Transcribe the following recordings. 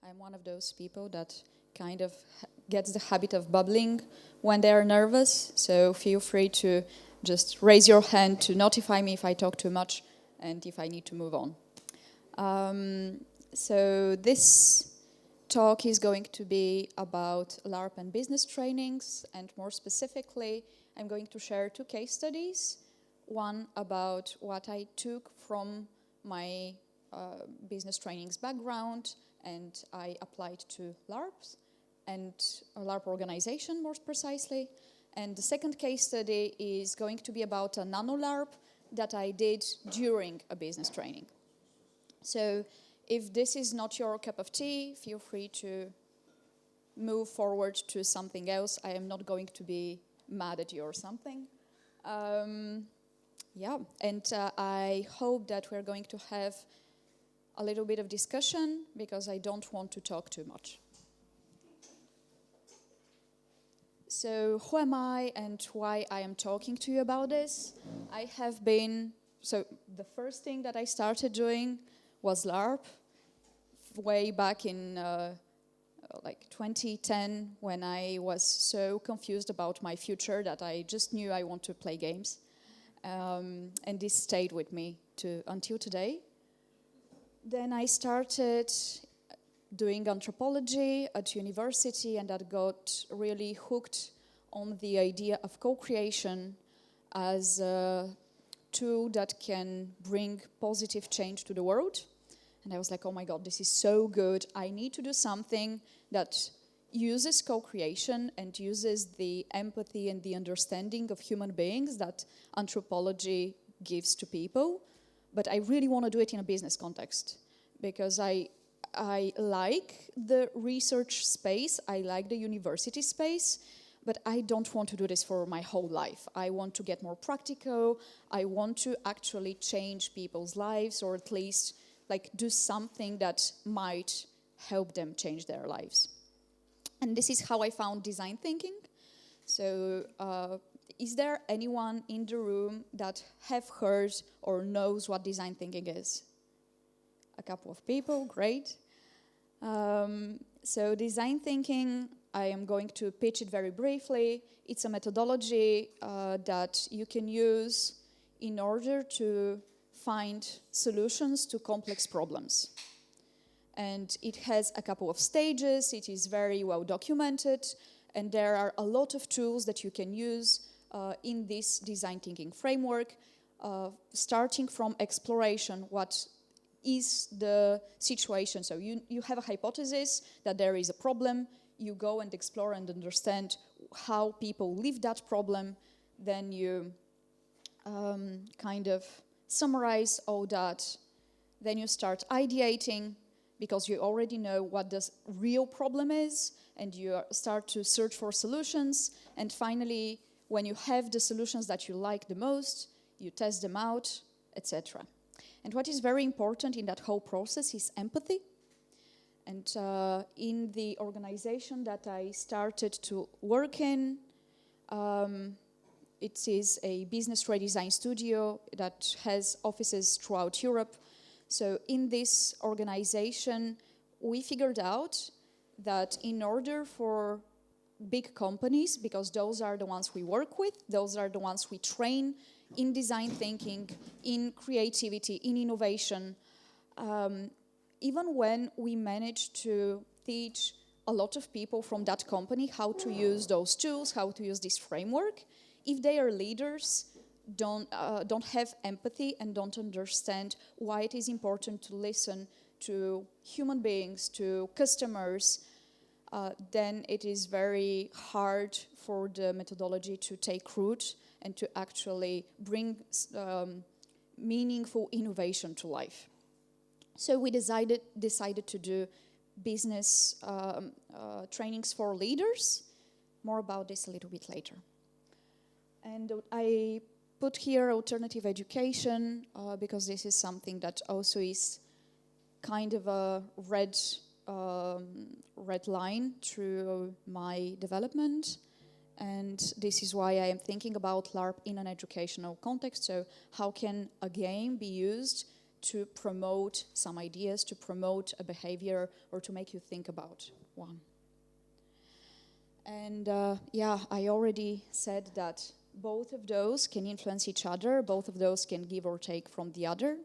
I'm one of those people that kind of gets the habit of bubbling when they are nervous. So feel free to just raise your hand to notify me if I talk too much and if I need to move on. So this talk is going to be about LARP and business trainings, and more specifically, I'm going to share 2 case studies. One about what I took from my business trainings background and I applied to LARPs and a LARP organization more precisely. And the second case study is going to be about a nano-LARP that I did during a business training. So if this is not your cup of tea, feel free to move forward to something else. I am not going to be mad at you or something. Yeah, and I hope that we're going to have a little bit of discussion because I don't want to talk too much. So who am I and why I am talking to you about this? So the first thing that I started doing was LARP way back in like 2010 when I was so confused about my future that I just knew I want to play games. And this stayed with me until today. Then I started doing anthropology at university, and that got really hooked on the idea of co-creation as a tool that can bring positive change to the world. And I was like, oh my God, this is so good. I need to do something that uses co-creation and uses the empathy and the understanding of human beings that anthropology gives to people. But I really want to do it in a business context because I like the research space, I like the university space, but I don't want to do this for my whole life. I want to get more practical. I want to actually change people's lives, or at least like do something that might help them change their lives. And this is how I found design thinking. So is there anyone in the room that have heard or knows what design thinking is? A couple of people, great. So design thinking, I am going to pitch it very briefly. It's a methodology that you can use in order to find solutions to complex problems. And it has a couple of stages, it is very well documented, and there are a lot of tools that you can use in this design thinking framework, starting from exploration. What is the situation? So you have a hypothesis that there is a problem, you go and explore and understand how people live that problem, then you kind of summarize all that, then you start ideating because you already know what the real problem is, and you start to search for solutions, and finally, when you have the solutions that you like the most, you test them out, etc. And what is very important in that whole process is empathy. And in the organization that I started to work in, it is a business redesign studio that has offices throughout Europe. So in this organization, we figured out that in order for big companies, because those are the ones we work with, those are the ones we train in design thinking, in creativity, in innovation, even when we manage to teach a lot of people from that company how to use those tools, how to use this framework, if they are leaders, don't have empathy and don't understand why it is important to listen to human beings, to customers, then it is very hard for the methodology to take root and to actually bring meaningful innovation to life. So we decided to do business trainings for leaders. More about this a little bit later. And I put here alternative education because this is something that also is kind of a red line through my development. And this is why I am thinking about LARP in an educational context. So how can a game be used to promote some ideas, to promote a behavior, or to make you think about one. And yeah, I already said that both of those can influence each other, both of those can give or take from the other.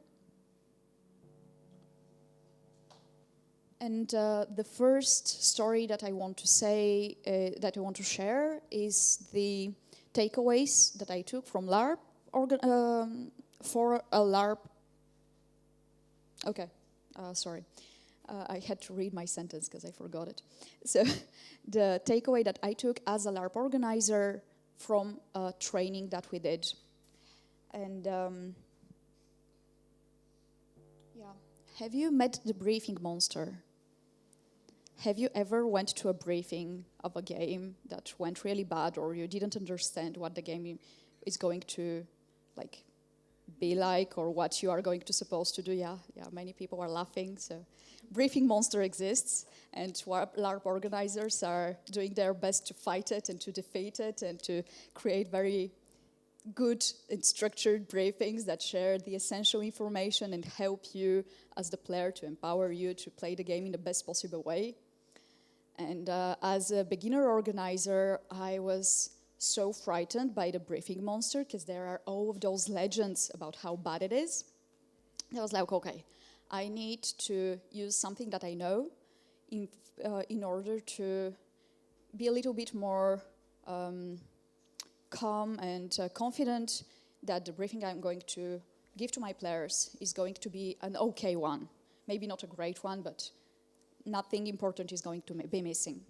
And the first story that I want to say, that I want to share, is the takeaways that I took from LARP for a LARP. Okay, sorry. I had to read my sentence because I forgot it. So the takeaway that I took as a LARP organizer from a training that we did. And yeah, have you met the briefing monster? Have you ever went to a briefing of a game that went really bad, or you didn't understand what the game is going to be like, or what you are going to supposed to do? Yeah, many people are laughing. So briefing monster exists, and LARP organizers are doing their best to fight it and to defeat it and to create very good and structured briefings that share the essential information and help you as the player, to empower you to play the game in the best possible way. And as a beginner organizer, I was so frightened by the briefing monster because there are all of those legends about how bad it is. I was like, okay, I need to use something that I know in order to be a little bit more calm and confident that the briefing I'm going to give to my players is going to be an okay one. Maybe not a great one, but nothing important is going to be missing.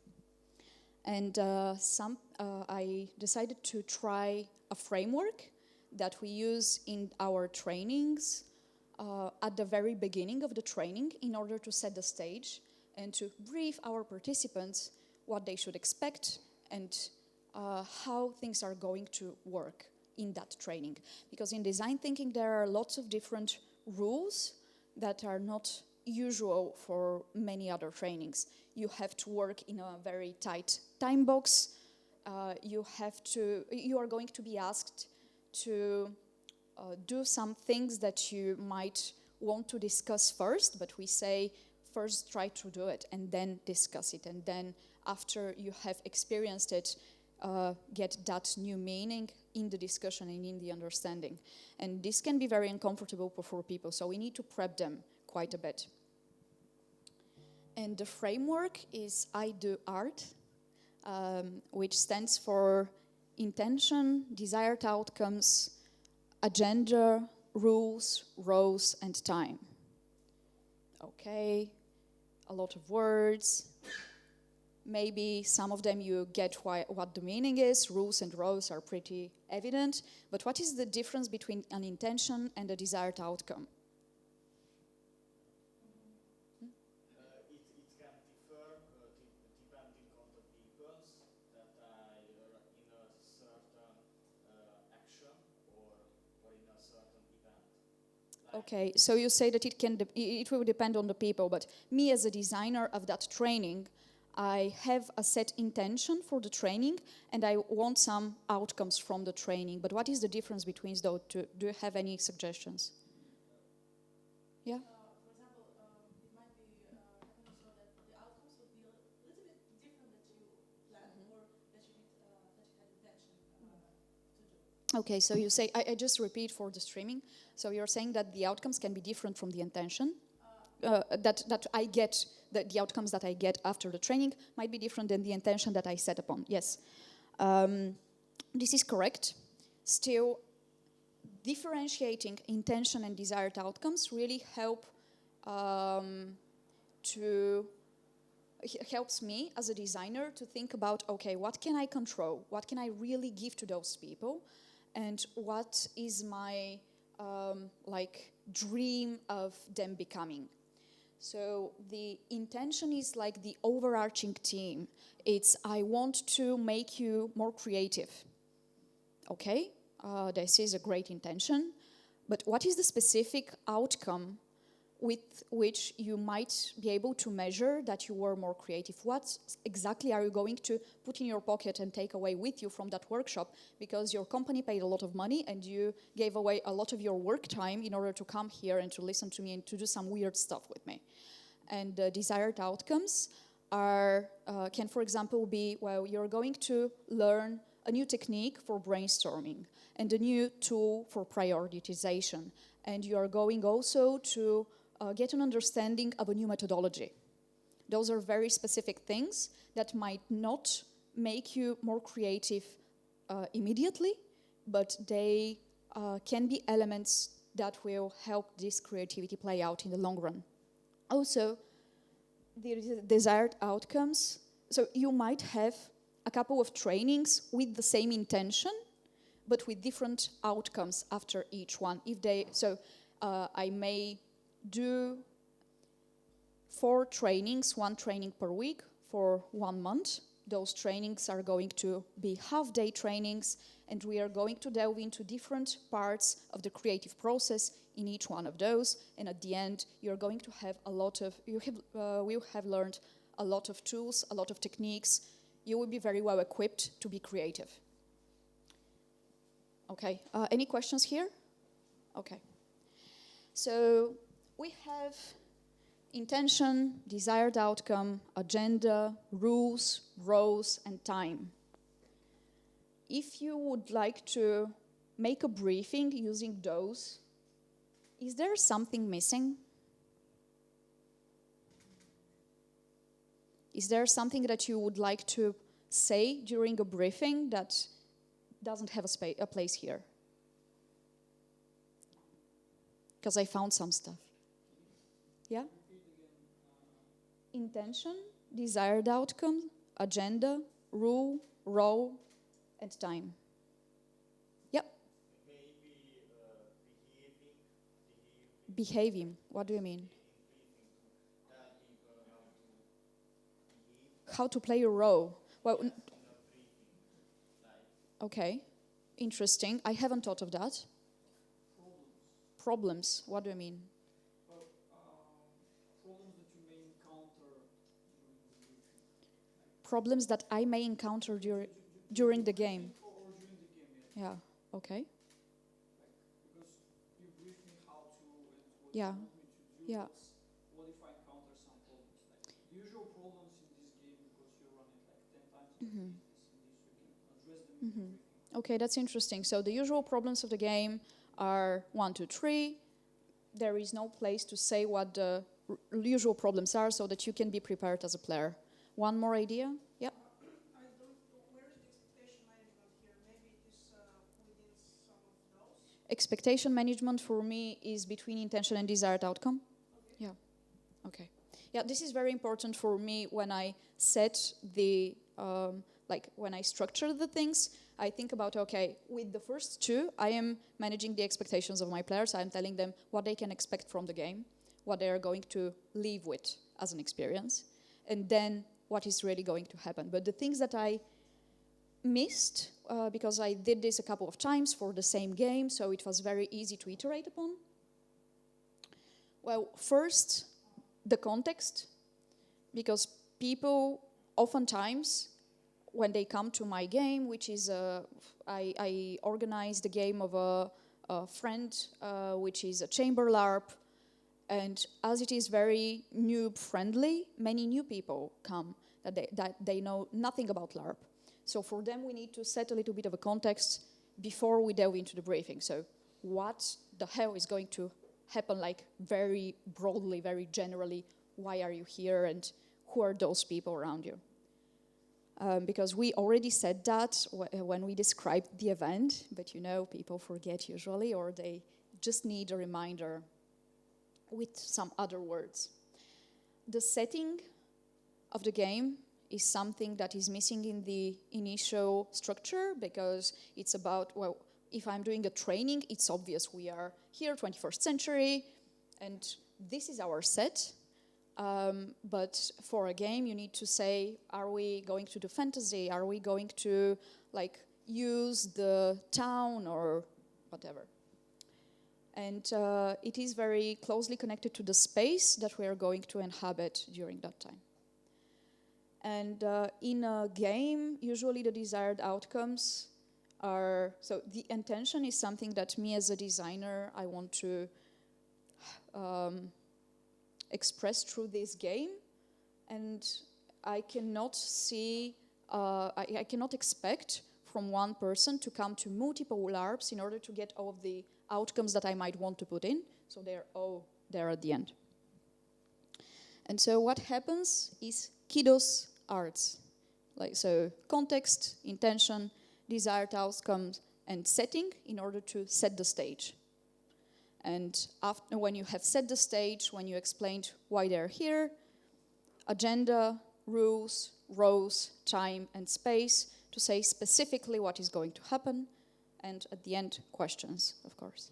And I decided to try a framework that we use in our trainings at the very beginning of the training in order to set the stage and to brief our participants what they should expect and how things are going to work in that training. Because in design thinking there are lots of different rules that are not usual for many other trainings. You have to work in a very tight time box. You are going to be asked to do some things that you might want to discuss first, but we say first try to do it and then discuss it, and then after you have experienced it, get that new meaning in the discussion and in the understanding. And this can be very uncomfortable for people, so we need to prep them quite a bit. And the framework is I Do Art, which stands for intention, desired outcomes, agenda, rules, roles, and time. Okay, a lot of words. Maybe some of them you get what the meaning is. Rules and roles are pretty evident. But what is the difference between an intention and a desired outcome? Okay, so you say that it will depend on the people, but me as a designer of that training, I have a set intention for the training and I want some outcomes from the training. But what is the difference between those two? Do you have any suggestions? Yeah? For example, it might be happening so that the outcomes would be a little bit different that you planned or that you had intention to do. Okay, so you say, I just repeat for the streaming. So you're saying that the outcomes can be different from the intention? That I get, the outcomes that I get after the training might be different than the intention that I set upon. Yes. This is correct. Still, differentiating intention and desired outcomes really helps me as a designer to think about, okay, what can I control? What can I really give to those people? And what is my dream of them becoming? So the intention is like the overarching theme. It's I want to make you more creative. Okay, this is a great intention. But what is the specific outcome with which you might be able to measure that you were more creative. What exactly are you going to put in your pocket and take away with you from that workshop, because your company paid a lot of money and you gave away a lot of your work time in order to come here and to listen to me and to do some weird stuff with me. And the desired outcomes are, can for example be, well, you're going to learn a new technique for brainstorming and a new tool for prioritization. And you are going also to get an understanding of a new methodology. Those are very specific things that might not make you more creative immediately, but they can be elements that will help this creativity play out in the long run. Also, the desired outcomes. So you might have a couple of trainings with the same intention, but with different outcomes after each one. If they, so I may do 4 trainings, 1 training per week for 1 month. Those trainings are going to be half-day trainings, and we are going to delve into different parts of the creative process in each one of those. And at the end, you're going to have a lot of, will have learned a lot of tools, a lot of techniques. You will be very well equipped to be creative. Okay, any questions here? Okay. So we have intention, desired outcome, agenda, rules, roles, and time. If you would like to make a briefing using those, is there something missing? Is there something that you would like to say during a briefing that doesn't have a place here? Because I found some stuff. Yeah? Intention, desired outcome, agenda, rule, role, and time. Yep. Behaving. What do you mean? How to play a role. Well, okay. Interesting. I haven't thought of that. Problems. What do you mean? Problems that I may encounter during the game. Yeah, okay. Because you briefed me how to and what Yeah. you want me to do. Yeah. What if I encounter some problems? Like the usual problems in this game, because you run it like 10 times in this, you can address them in the briefing. Okay, that's interesting. So the usual problems of the game are 1, 2, 3. There is no place to say what the usual problems are so that you can be prepared as a player. One more idea? Yeah. I don't know, where is the expectation management here? Maybe it is within some of those? Expectation management for me is between intention and desired outcome. Okay. Yeah. Okay. Yeah, this is very important for me when I set the, when I structure the things. I think about, okay, with the first 2, I am managing the expectations of my players. I'm telling them what they can expect from the game, what they are going to leave with as an experience, and then what is really going to happen. But the things that I missed, because I did this a couple of times for the same game, so it was very easy to iterate upon. Well, first, the context, because people oftentimes, when they come to my game, which is, I organize the game of a friend, which is a chamber LARP, and as it is very noob-friendly, many new people come that they know nothing about LARP. So for them, we need to set a little bit of a context before we delve into the briefing. So what the hell is going to happen, like very broadly, very generally, why are you here, and who are those people around you? Because we already said that when we described the event, but you know, people forget usually, or they just need a reminder with some other words. The setting of the game is something that is missing in the initial structure, because it's about, well, if I'm doing a training, it's obvious we are here, 21st century, and this is our set. But for a game, you need to say, are we going to do fantasy? Are we going to use the town or whatever? And it is very closely connected to the space that we are going to inhabit during that time. And in a game, usually the desired outcomes are, so the intention is something that me as a designer, I want to express through this game. And I cannot see, I cannot expect from one person to come to multiple LARPs in order to get all of the outcomes that I might want to put in. So they're all there at the end. And so what happens is kiddos arts. Like, so context, intention, desired outcomes, and setting in order to set the stage. And after, when you have set the stage, when you explained why they're here, agenda, rules, roles, time, and space to say specifically what is going to happen, and at the end, questions, of course.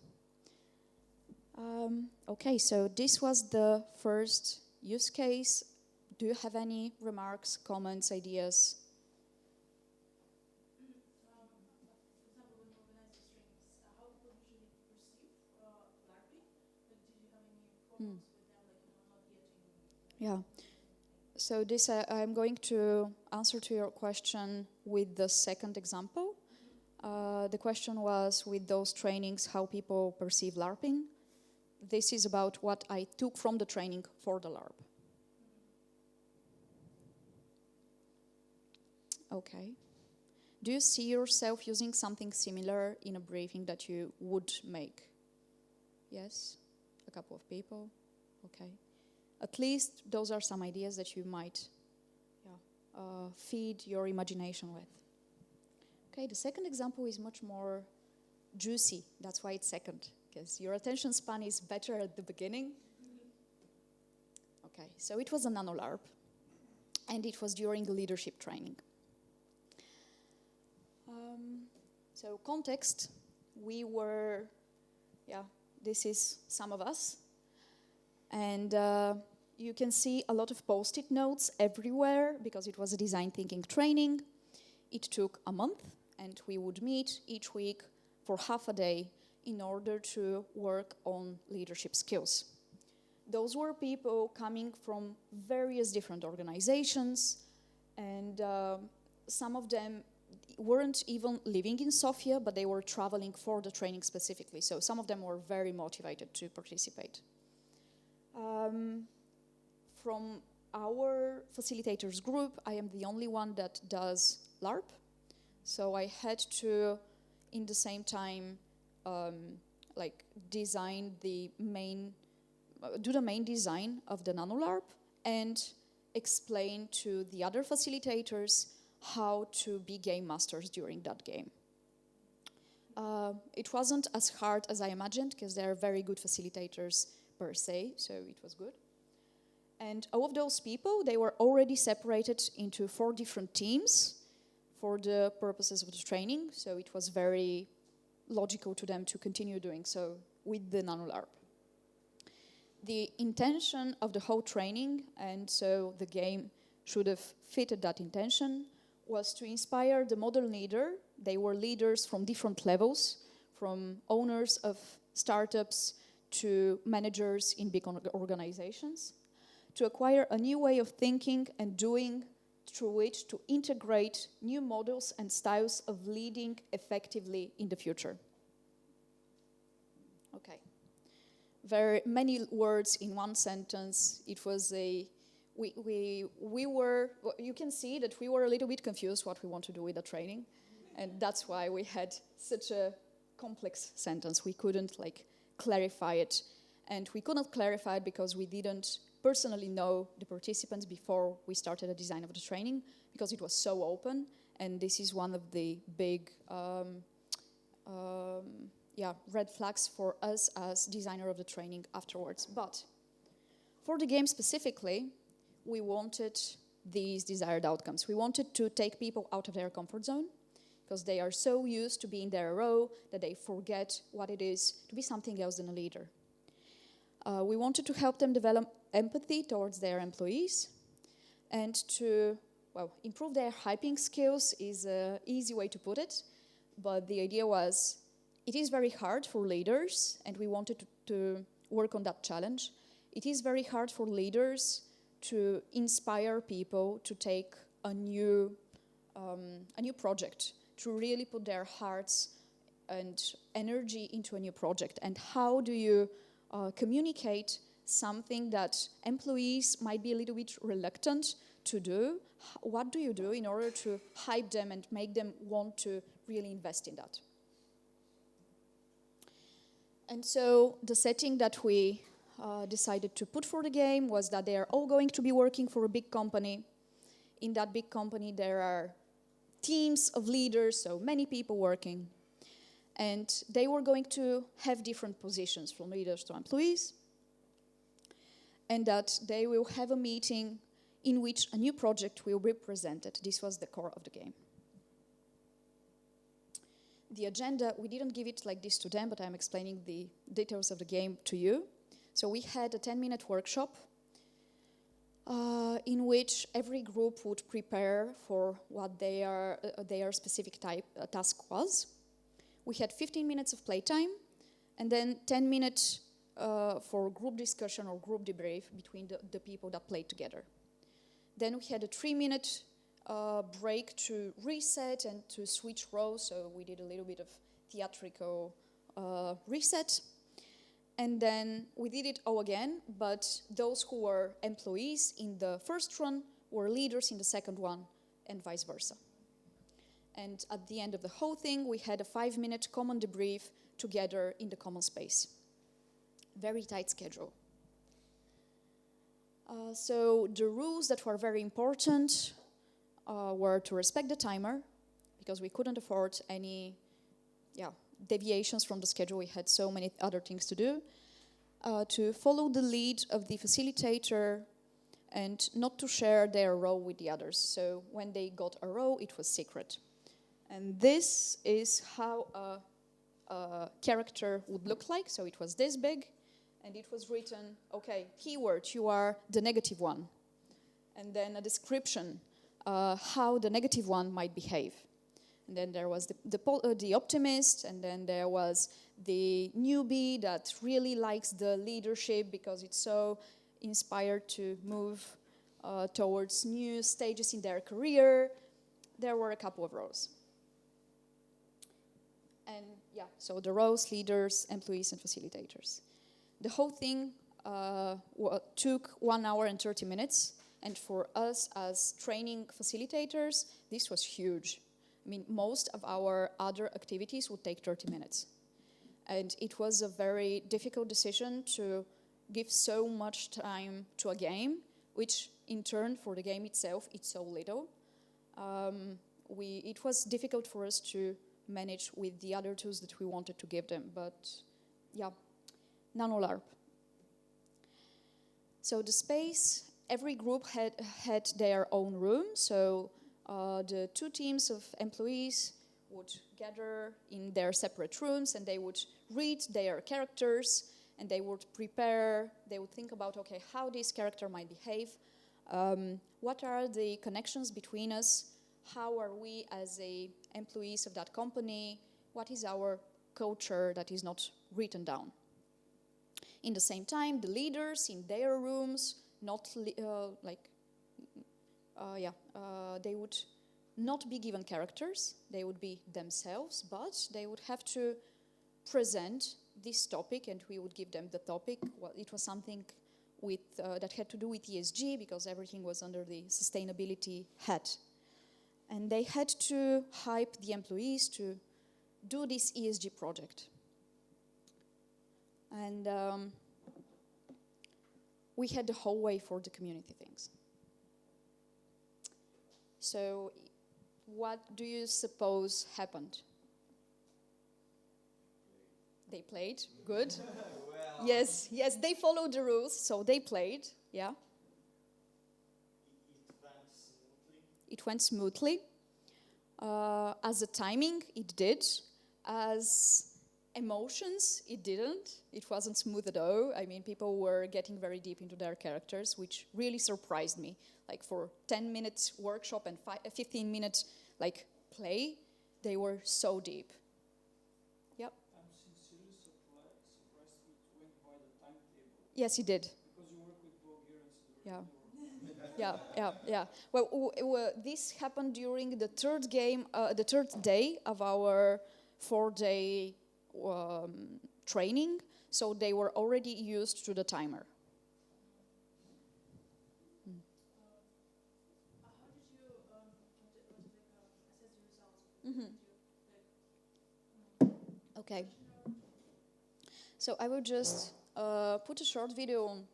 Okay, so this was the first use case. Do you have any remarks, comments, ideas? For example, when you organize the streams, how people usually perceive LARPing? Like, did you have any problems with them, like, not getting? Yeah. So this, I'm going to answer to your question with the second example. The question was, with those trainings, how people perceive LARPing. This is about what I took from the training for the LARP. Okay. Do you see yourself using something similar in a briefing that you would make? Yes? A couple of people? Okay. At least those are some ideas that you might feed your imagination with. Okay, the second example is much more juicy. That's why it's second, because your attention span is better at the beginning. Okay, so it was a nano-LARP, and it was during the leadership training. So context, we were, this is some of us. And you can see a lot of post-it notes everywhere because it was a design thinking training. It took a month, and we would meet each week for half a day in order to work on leadership skills. Those were people coming from various different organizations, and some of them weren't even living in Sofia, but they were traveling for the training specifically. So some of them were very motivated to participate. From our facilitators group, I am the only one that does LARP. So I had to, in the same time, design the main, do the main design of the nano-LARP and explain to the other facilitators how to be game masters during that game. It wasn't as hard as I imagined because they are very good facilitators per se, so it was good. And all of those people, they were already separated into 4 different teams for the purposes of the training, so it was very logical to them to continue doing so with the nano-LARP. The intention of the whole training, and so the game should have fitted that intention, was to inspire the model leader. They were leaders from different levels, from owners of startups to managers in big organizations, to acquire a new way of thinking and doing, through which to integrate new models and styles of leading effectively in the future. Okay. Very many words in one sentence. It was we were, you can see that we were a little bit confused what we want to do with the training, and that's why we had such a complex sentence. We couldn't clarify it, and we could not clarify it because we didn't personally know the participants before we started the design of the training, because it was so open, and this is one of the big red flags for us as designer of the training afterwards. But for the game specifically, we wanted these desired outcomes. We wanted to take people out of their comfort zone because they are so used to being their role that they forget what it is to be something else than a leader. We wanted to help them develop empathy towards their employees and to, improve their hyping skills is an easy way to put it, but the idea was it is very hard for leaders, and we wanted to work on that challenge. It is very hard for leaders to inspire people to take a new project, to really put their hearts and energy into a new project. And how do you communicate something that employees might be a little bit reluctant to do? What do you do in order to hype them and make them want to really invest in that? And so the setting that we decided to put for the game was that they are all going to be working for a big company. In that big company, there are teams of leaders, so many people working. And they were going to have different positions, from leaders to employees. And that they will have a meeting in which a new project will be presented. This was the core of the game. The agenda, we didn't give it like this to them, but I'm explaining the details of the game to you. So we had a 10-minute workshop in which every group would prepare for what their specific task was. We had 15 minutes of playtime, and then 10 minutes for group discussion or group debrief between the people that played together. Then we had a 3-minute break to reset and to switch roles, so we did a little bit of theatrical reset. And then we did it all again, but those who were employees in the first run were leaders in the second one, and vice versa. And at the end of the whole thing, we had a 5-minute common debrief together in the common space. Very tight schedule. So the rules that were very important were to respect the timer, because we couldn't afford any deviations from the schedule. We had so many other things to do. To follow the lead of the facilitator and not to share their role with the others. So when they got a role, it was secret. And this is how a character would look like. So it was this big, and it was written, okay, keyword, you are the negative one. And then a description, how the negative one might behave. And then there was the optimist, and then there was the newbie that really likes the leadership because it's so inspired to move towards new stages in their career. There were a couple of roles. And so the roles, leaders, employees, and facilitators. The whole thing took 1 hour and 30 minutes. And for us as training facilitators, this was huge. I mean, most of our other activities would take 30 minutes. And it was a very difficult decision to give so much time to a game, which in turn for the game itself, it's so little. It was difficult for us to manage with the other tools that we wanted to give them, but nano-LARP. So the space, every group had their own room, so the two teams of employees would gather in their separate rooms, and they would read their characters, and they would prepare, they would think about, okay, how this character might behave, what are the connections between us, how are we as employees of that company, what is our culture that is not written down. In the same time, the leaders in their rooms, they would not be given characters, they would be themselves, but they would have to present this topic, and we would give them the topic. Well, it was something that had to do with ESG, because everything was under the sustainability hat. And they had to hype the employees to do this ESG project. And we had the whole way for the community things. So what do you suppose happened? They played, good. Well, Yes, they followed the rules, so they played, yeah. It went smoothly. As a timing, it did. As emotions, it didn't. It wasn't smooth at all. I mean, people were getting very deep into their characters, which really surprised me. Like for 10 minutes workshop and 15 minutes play, they were so deep. Yep. I'm Yes, he did. Because you work with Bulgarians. Yeah. Well, this happened during the third game, the third day of our 4-day training. So they were already used to the timer. How did you assess the results? Mm-hmm. Okay. So I will just put a short video on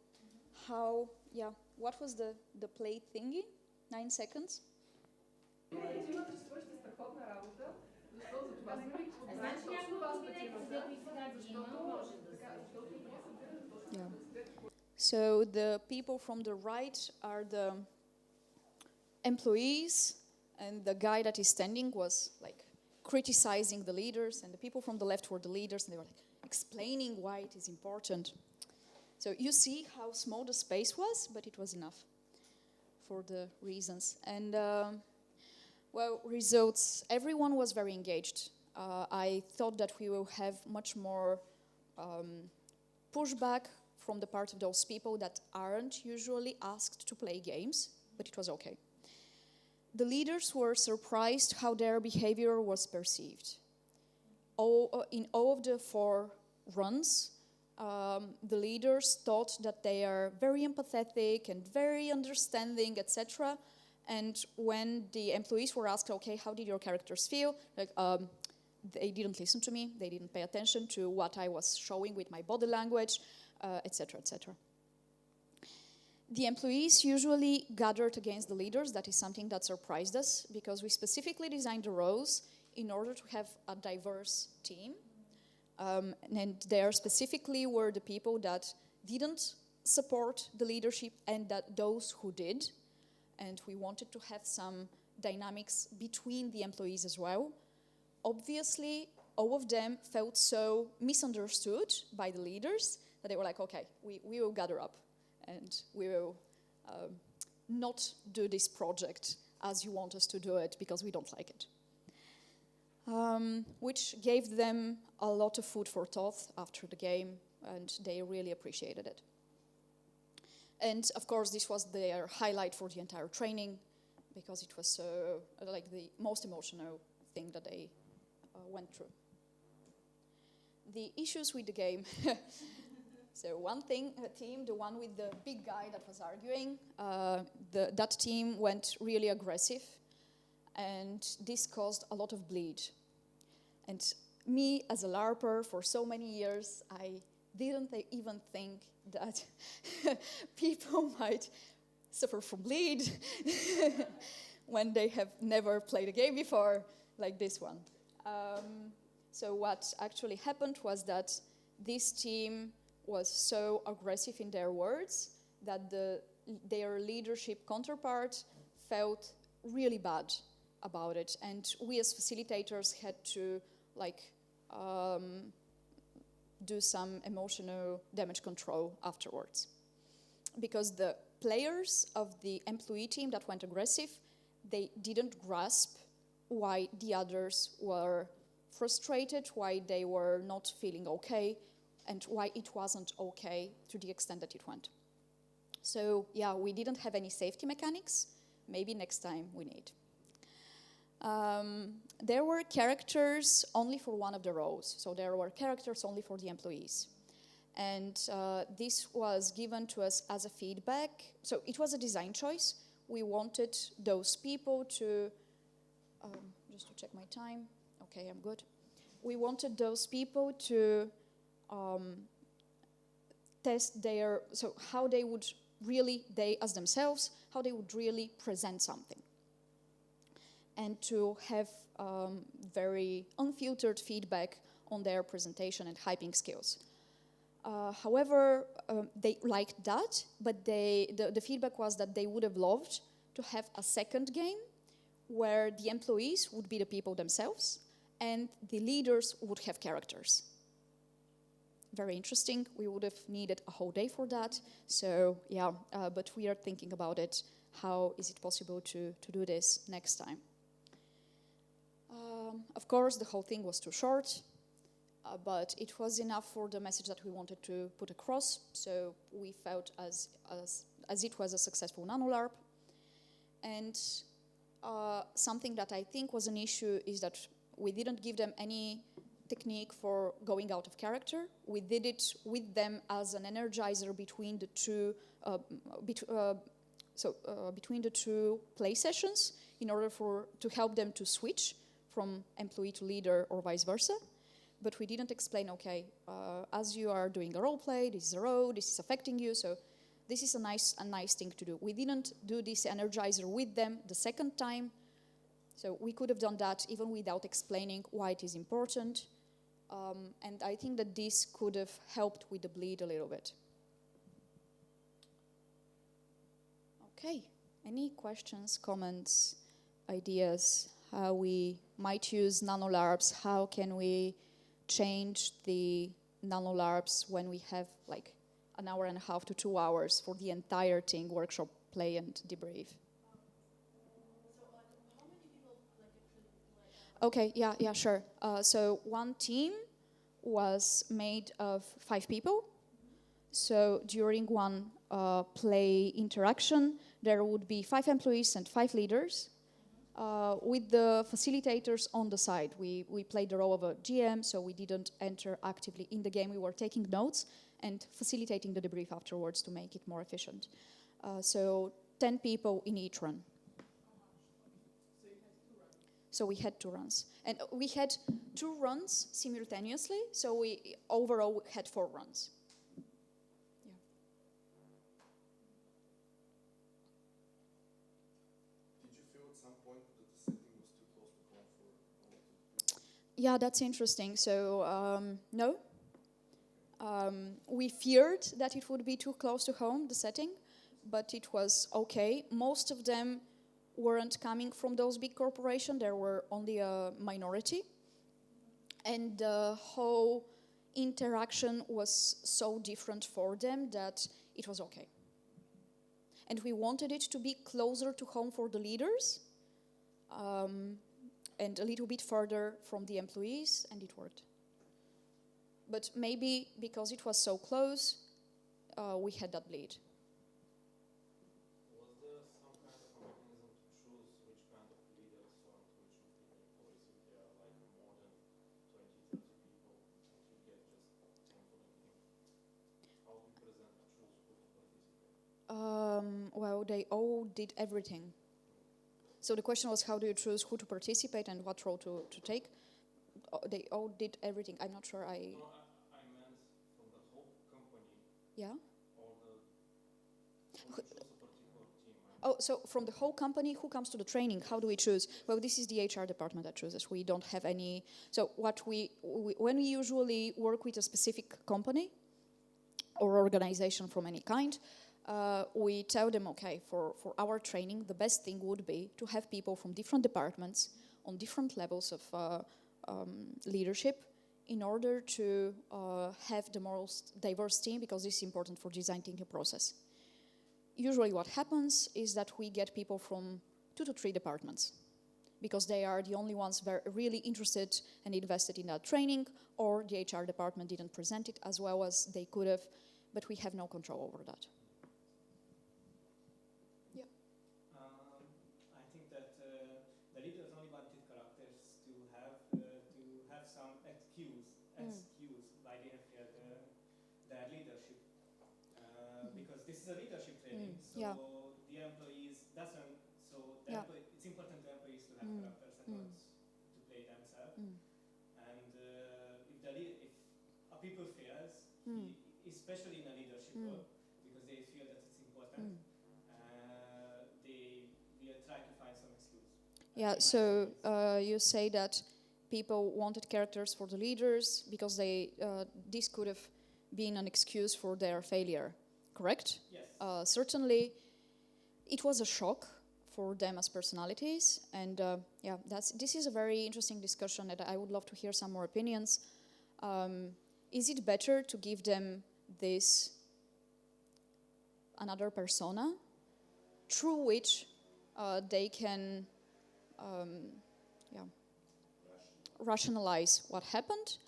how, what was the play thingy? 9 seconds. Yeah. So the people from the right are the employees, and the guy that is standing was like criticizing the leaders, and the people from the left were the leaders, and they were like explaining why it is important. So you see how small the space was, but it was enough for the reasons. And well, results, everyone was very engaged. I thought that we will have much more pushback from the part of those people that aren't usually asked to play games, but it was okay. The leaders were surprised how their behavior was perceived. In all of the 4 runs, the leaders thought that they are very empathetic and very understanding, etc. And when the employees were asked, okay, how did your characters feel? Like, they didn't listen to me, they didn't pay attention to what I was showing with my body language, etc., etc. The employees usually gathered against the leaders. That is something that surprised us, because we specifically designed the roles in order to have a diverse team. And there specifically were the people that didn't support the leadership and that those who did. And we wanted to have some dynamics between the employees as well. Obviously, all of them felt so misunderstood by the leaders that they were like, okay, we will gather up and we will not do this project as you want us to do it because we don't like it. Which gave them a lot of food for thought after the game, and they really appreciated it. And of course, this was their highlight for the entire training, because it was so, like, the most emotional thing that they went through. The issues with the game. So one thing, a team, the one with the big guy that was arguing, that team went really aggressive, and this caused a lot of bleed. And me, as a LARPer for so many years, I didn't even think that people might suffer from bleed when they have never played a game before, like this one. So what actually happened was that this team was so aggressive in their words that their leadership counterpart felt really bad about it, and we as facilitators had to do some emotional damage control afterwards, because the players of the employee team that went aggressive, they didn't grasp why the others were frustrated, why they were not feeling okay, and why it wasn't okay to the extent that it went. So yeah, we didn't have any safety mechanics. Maybe next time we need. There were characters only for one of the roles. So there were characters only for the employees. And this was given to us as a feedback. So it was a design choice. We wanted those people to, just to check my time. Okay, I'm good. We wanted those people to test their, so how they would really, they as themselves, how they would really present something. And to have very unfiltered feedback on their presentation and hyping skills. However, they liked that, but the feedback was that they would have loved to have a second game where the employees would be the people themselves and the leaders would have characters. Very interesting. We would have needed a whole day for that. So yeah, but we are thinking about it. How is it possible to do this next time? Of course, the whole thing was too short. but it was enough for the message that we wanted to put across, so we felt as it was a successful nano-LARP. And something that I think was an issue is that we didn't give them any technique for going out of character. We did it with them as an energizer between the two, between the two play sessions, in order to help them to switch from employee to leader or vice versa. But we didn't explain, okay, as you are doing a role play, this is a role, this is affecting you, so this is a nice thing to do. We didn't do this energizer with them the second time, so we could have done that even without explaining why it is important. And I think that this could have helped with the bleed a little bit. Okay, any questions, comments, ideas, how we might use nano-LARPs, how can we change the nano-LARPs when we have like an hour and a half to 2 hours for the entire thing, workshop, play, and debrief. How many people actually play? Okay, yeah, sure. So one team was made of 5 people. So during one play interaction, there would be 5 employees and 5 leaders. With the facilitators on the side. We played the role of a GM, so we didn't enter actively in the game. We were taking notes and facilitating the debrief afterwards to make it more efficient. So 10 people in each run. So we had 2 runs. And we had 2 runs simultaneously, so we overall had 4 runs. Yeah, that's interesting. So, no. We feared that it would be too close to home, the setting, but it was okay. Most of them weren't coming from those big corporations. There were only a minority. And the whole interaction was so different for them that it was okay. And we wanted it to be closer to home for the leaders. And a little bit further from the employees, and it worked. But maybe because it was so close, we had that bleed. Was there some kind of a mechanism to choose which kind of leaders want, which would be the employees if there are like more than 20, 30 people and you get just 10 for the team? How do you present and choose who to participate? Well, they all did everything. So the question was, how do you choose who to participate and what role to take? They all did everything. I'm not sure No, I meant from the whole company. Yeah? Or choose a particular team. Oh, so from the whole company, who comes to the training? How do we choose? Well, this is the HR department that chooses. We don't have any. So what when we usually work with a specific company or organization from any kind, we tell them, okay, for our training, the best thing would be to have people from different departments on different levels of leadership in order to have the most diverse team, because this is important for design thinking process. Usually what happens is that we get people from 2 to 3 departments because they are the only ones really interested and invested in that training, or the HR department didn't present it as well as they could have, but we have no control over that. I think that the leaders only wanted characters to have some excuse why they have failed their leadership, because this is a leadership training. So Yeah. the employees doesn't. So it's important to employees to have characters and not to play themselves. And if a people fails, especially in a leadership role, because they feel that it's important. Try to find some excuse. Yeah, so you say that people wanted characters for the leaders because this could have been an excuse for their failure, correct? Yes. Certainly, it was a shock for them as personalities, and this is a very interesting discussion, and I would love to hear some more opinions. Is it better to give them another persona through which they can rationalize what happened,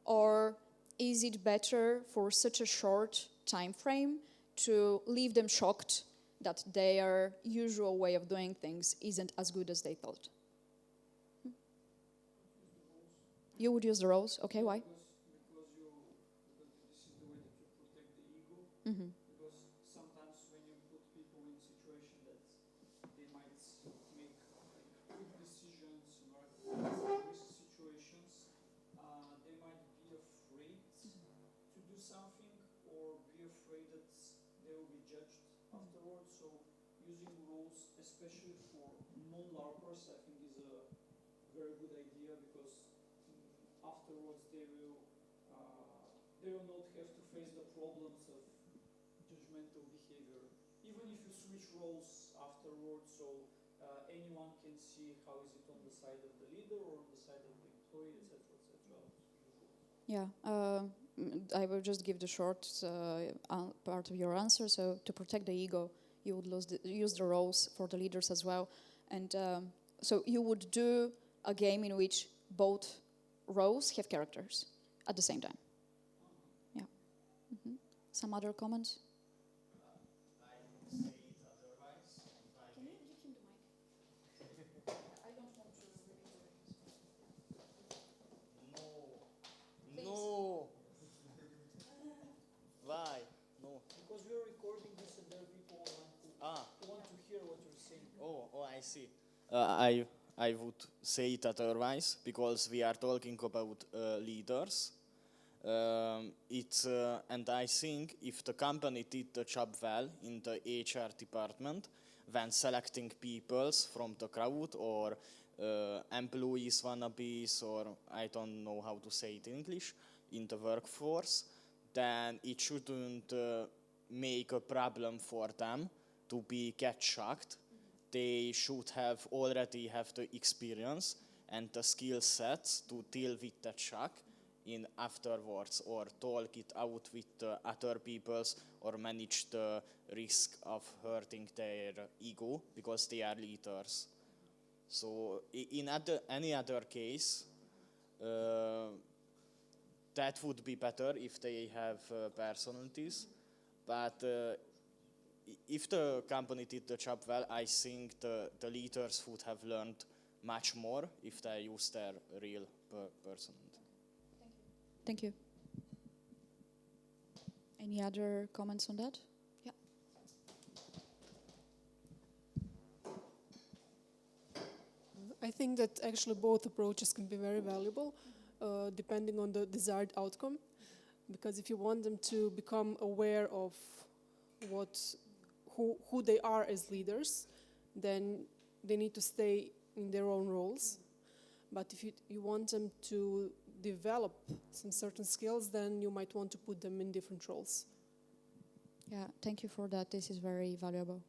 Or is it better for such a short time frame to leave them shocked that their usual way of doing things isn't as good as they thought? You would use the roles? Okay, why? Because this is the way that you protect the ego. Mm-hmm. Because sometimes when you put people in a situation that they might make quick decisions or risk situations, they might be afraid to do something or be afraid that they will be judged afterwards. So using rules, especially for non-LARPers, I think is a very good idea because afterwards they will not have to face the problems of judgmental behavior. Even if you switch roles afterwards, so anyone can see how is it on the side of the leader or on the side of the employee, etc., etc. Yeah, I will just give the short part of your answer. So to protect the ego, you would use the roles for the leaders as well. And so you would do a game in which both roles have characters at the same time. Yeah. Mm-hmm. Some other comments? I would say it otherwise. If I Can you may. give him the mic? I don't want to repeat it. No. Why? No. Because we are recording this and there are people online who want to hear what you're saying. Oh, I see. I would say it otherwise because we are talking about leaders. And I think if the company did the job well in the HR department when selecting peoples from the crowd or employees wannabes or I don't know how to say it in English in the workforce, then it shouldn't make a problem for them to get shocked. They should already have the experience and the skill sets to deal with that shock in afterwards or talk it out with other peoples or manage the risk of hurting their ego because they are leaders. So in any other case, that would be better if they have personalities, but if the company did the job well, I think the leaders would have learned much more if they use their real personality. Thank you. Any other comments on that? Yeah. I think that actually both approaches can be very valuable, depending on the desired outcome. Because if you want them to become aware of who they are as leaders, then they need to stay in their own roles. But if you want them to develop some certain skills, then you might want to put them in different roles. Yeah, thank you for that. This is very valuable.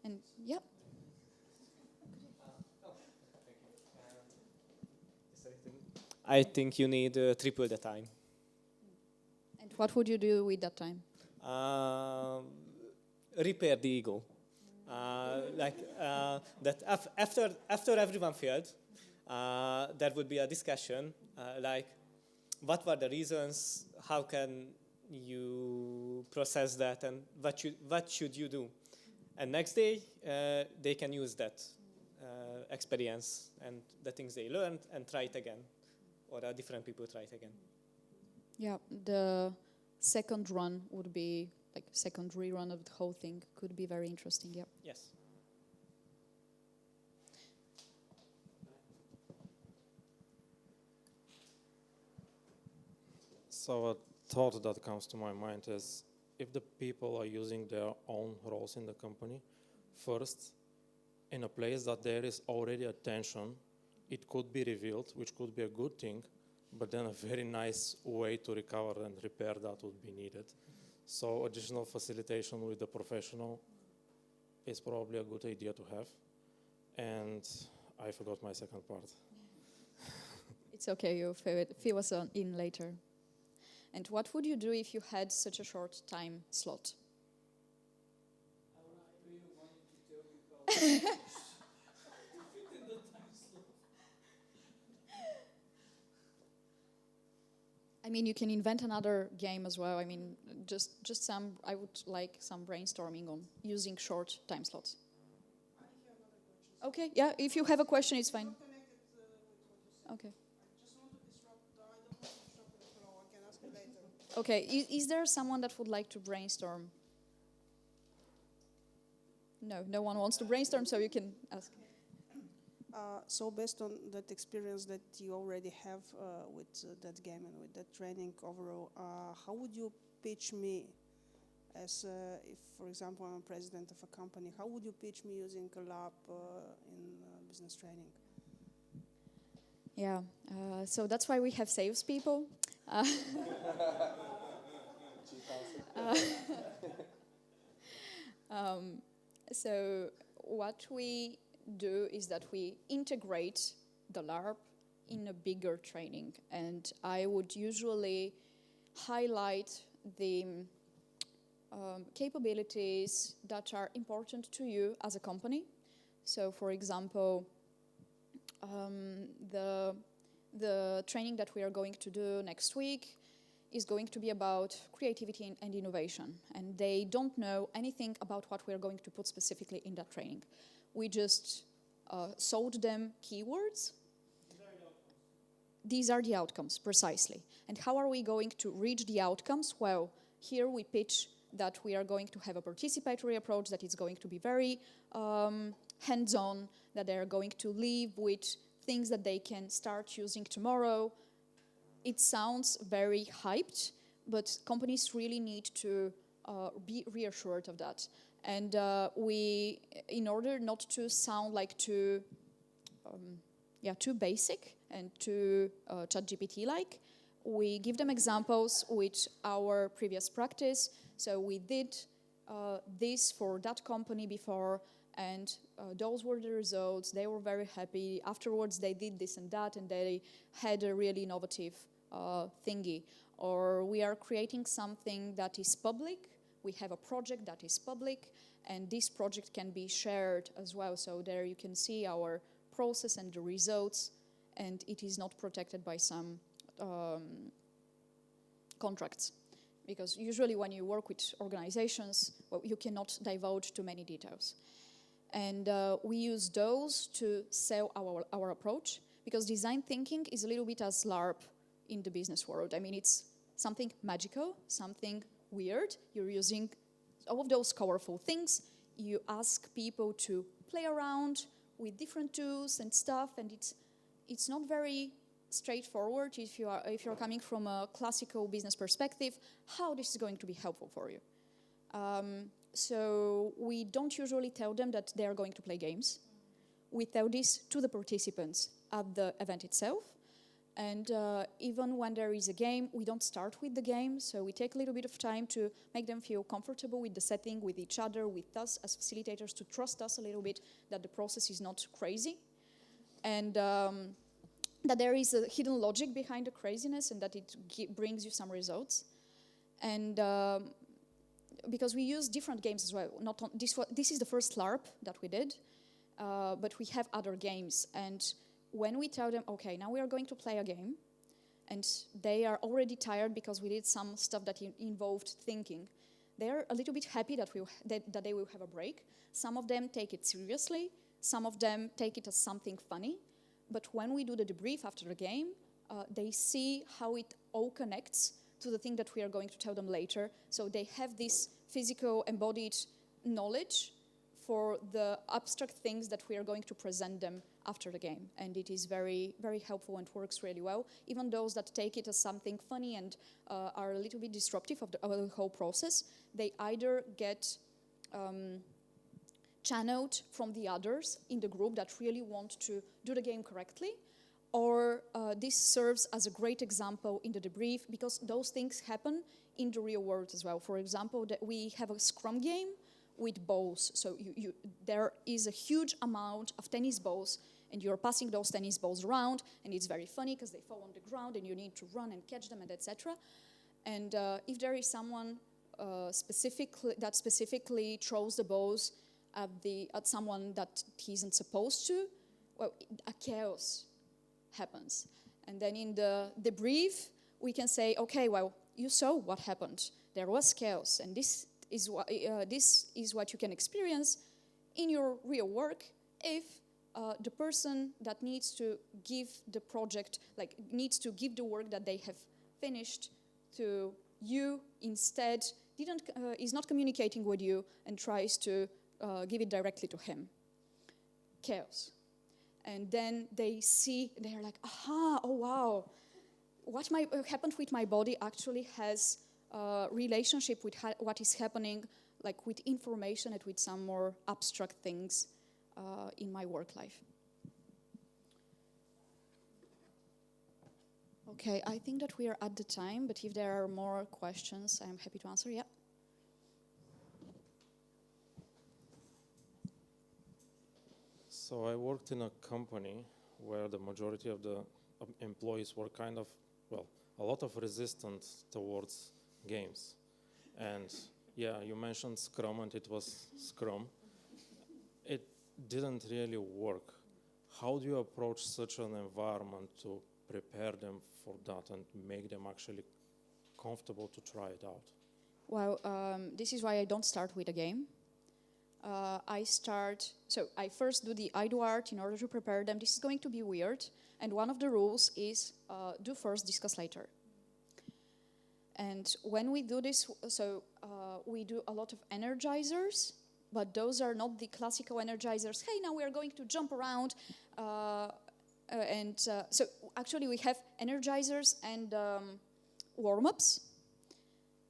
And yeah. I think you need triple the time. And what would you do with that time? Repair the ego. That after everyone failed, there would be a discussion like what were the reasons, how can you process that, and what should you do? And next day they can use that experience and the things they learned and try it again, or different people try it again. Yeah, the second run would be like second rerun of the whole thing could be very interesting. Yeah. Yes. So a thought that comes to my mind is if the people are using their own roles in the company, first, in a place that there is already a tension, it could be revealed, which could be a good thing, but then a very nice way to recover and repair that would be needed. So additional facilitation with the professional is probably a good idea to have. And I forgot my second part. It's okay, you fill us in later. And what would you do if you had such a short time slot? I really wanted to tell you how I mean, you can invent another game as well. I mean, just some. I would like some brainstorming on using short time slots. I have another question. Okay, yeah. If you have a question, it's fine. Not connected with what you said. Okay. I just want to disrupt. I don't want to disrupt the flow. I can ask it later. Okay. Is there someone that would like to brainstorm? No, no one wants to brainstorm, so you can ask. So based on that experience that you already have with that game and with that training overall, how would you pitch me as if, for example, I'm a president of a company, how would you pitch me using a LARP in business training? Yeah, so that's why we have salespeople. So what we do is that we integrate the LARP in a bigger training, and I would usually highlight the capabilities that are important to you as a company. So, for example, the training that we are going to do next week is going to be about creativity and innovation, and they don't know anything about what we are going to put specifically in that training. We just sold them keywords. These are the outcomes, precisely. And how are we going to reach the outcomes? Well, here we pitch that we are going to have a participatory approach, that is going to be very hands-on, that they are going to leave with things that they can start using tomorrow. It sounds very hyped, but companies really need to be reassured of that. And we, in order not to sound like too basic and too ChatGPT-like, we give them examples with our previous practice. So we did this for that company before, and those were the results. They were very happy. Afterwards, they did this and that, and they had a really innovative thingy. Or we are creating something that is public. We have a project that is public, and this project can be shared as well. So there you can see our process and the results, and it is not protected by some contracts. Because usually when you work with organizations, well, you cannot divulge too many details. And we use those to sell our approach, because design thinking is a little bit as LARP in the business world. I mean, it's something magical, something weird. You're using all of those colorful things. You ask people to play around with different tools and stuff, and it's not very straightforward if you're coming from a classical business perspective, how this is going to be helpful for you. So we don't usually tell them that they are going to play games. We tell this to the participants at the event itself. And even when there is a game, we don't start with the game. So we take a little bit of time to make them feel comfortable with the setting, with each other, with us as facilitators, to trust us a little bit that the process is not crazy. And that there is a hidden logic behind the craziness, and that it brings you some results. And because we use different games as well. This is the first LARP that we did, but we have other games. And when we tell them, okay, now we are going to play a game, and they are already tired because we did some stuff that involved thinking, they are a little bit happy that they will have a break. Some of them take it seriously. Some of them take it as something funny. But when we do the debrief after the game, they see how it all connects to the thing that we are going to tell them later. So they have this physical embodied knowledge for the abstract things that we are going to present them after the game. And it is very, very helpful and works really well. Even those that take it as something funny and are a little bit disruptive of the whole process, they either get channeled from the others in the group that really want to do the game correctly, or this serves as a great example in the debrief, because those things happen in the real world as well. For example, that we have a scrum game with balls. So there is a huge amount of tennis balls, and you're passing those tennis balls around, and it's very funny because they fall on the ground, and you need to run and catch them, and etc. And if there is someone specifically throws the balls at someone that he isn't supposed to, well, a chaos happens. And then in the debrief, we can say, okay, well, you saw what happened. There was chaos, and this is what you can experience in your real work if the person that needs to give the project, like needs to give the work that they have finished to you instead, is not communicating with you and tries to give it directly to him. Chaos. And then they see, they're like, aha, oh wow, what happened with my body actually has a relationship with what is happening, like with information and with some more abstract things in my work life. Okay, I think that we are at the time, but if there are more questions, I'm happy to answer. Yeah. So I worked in a company where the majority of the employees were kind of, well, a lot of resistant towards games. And yeah, you mentioned Scrum, and it was Scrum. It didn't really work. How do you approach such an environment to prepare them for that and make them actually comfortable to try it out? Well, this is why I don't start with a game. I first do the idle art in order to prepare them. This is going to be weird, and one of the rules is do first, discuss later. And when we do this, we do a lot of energizers, but those are not the classical energizers. Hey, now we are going to jump around. So actually we have energizers and warm-ups.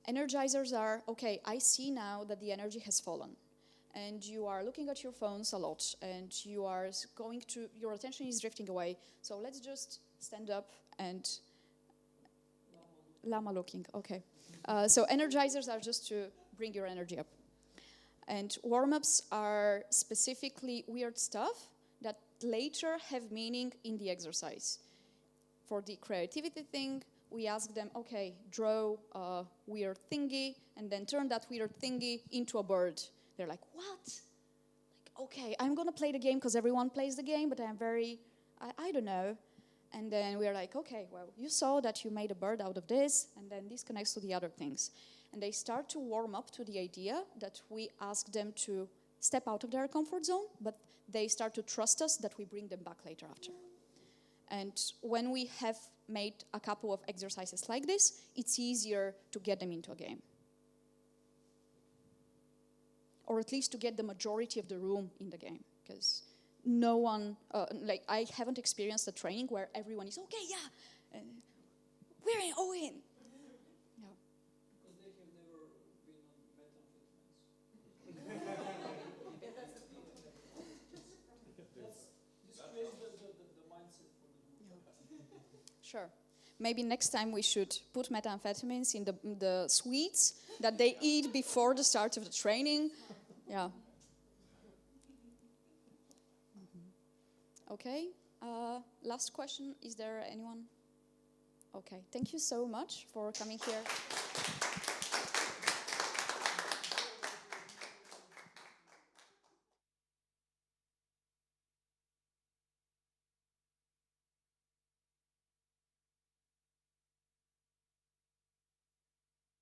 Energizers are, okay, I see now that the energy has fallen, and you are looking at your phones a lot, and your attention is drifting away. So let's just stand up and llama looking, okay. So energizers are just to bring your energy up. And warm-ups are specifically weird stuff that later have meaning in the exercise. For the creativity thing, we ask them, okay, draw a weird thingy, and then turn that weird thingy into a bird. They're like, what? Like, okay, I'm gonna play the game because everyone plays the game, but I don't know. And then we're like, okay, well, you saw that you made a bird out of this, and then this connects to the other things. And they start to warm up to the idea that we ask them to step out of their comfort zone, but they start to trust us that we bring them back later after. And when we have made a couple of exercises like this, it's easier to get them into a game. Or at least to get the majority of the room in the game, because no one, I haven't experienced a training where everyone is, okay, yeah, we're in, all in. Yeah. Because they have never been on methamphetamines. This creates the mindset for the group. Sure. Maybe next time we should put methamphetamines in the sweets that they eat before the start of the training. Yeah. Okay. Last question. Is there anyone? Okay. Thank you so much for coming here.